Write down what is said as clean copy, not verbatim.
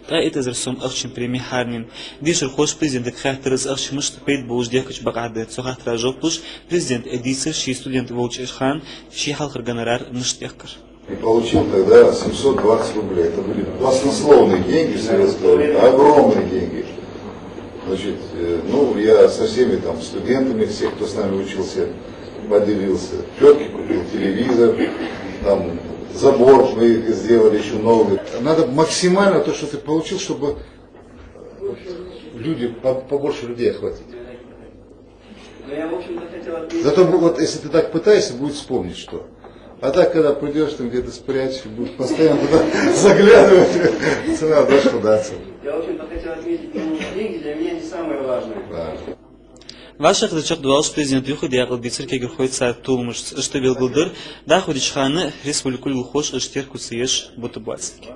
та это зарсом ахчин преми харнин. Дишер хош президент хахтерс ахшимыш пейт боуж дехач багады. Цохахтра жопуш президент эдисер ши студент Волчешхан ши халхар гонорар ныштехкар. И получил тогда 720 рублей. Это были баснословные деньги в советское время, огромные деньги. Значит, ну, я со всеми там студентами, всех, кто с нами учился, поделился. Тетке купил телевизор, там забор мы сделали еще новый. Надо максимально то, что ты получил, чтобы люди, побольше людей охватить. Зато вот если ты так пытаешься, будет вспомнить что. А так, когда придешь, там где-то спрячешь, будешь постоянно туда заглядывать, цена дошла до цены. Я, в общем-то, хотел отметить, деньги для меня не самое важное. Да. Ваша хлычак дуалш президент юхуди ягыл бицер кегер хойца тулмыш, что бил гылдыр, да ходич ханы республикуль хош иштер куциеш бутыбацки.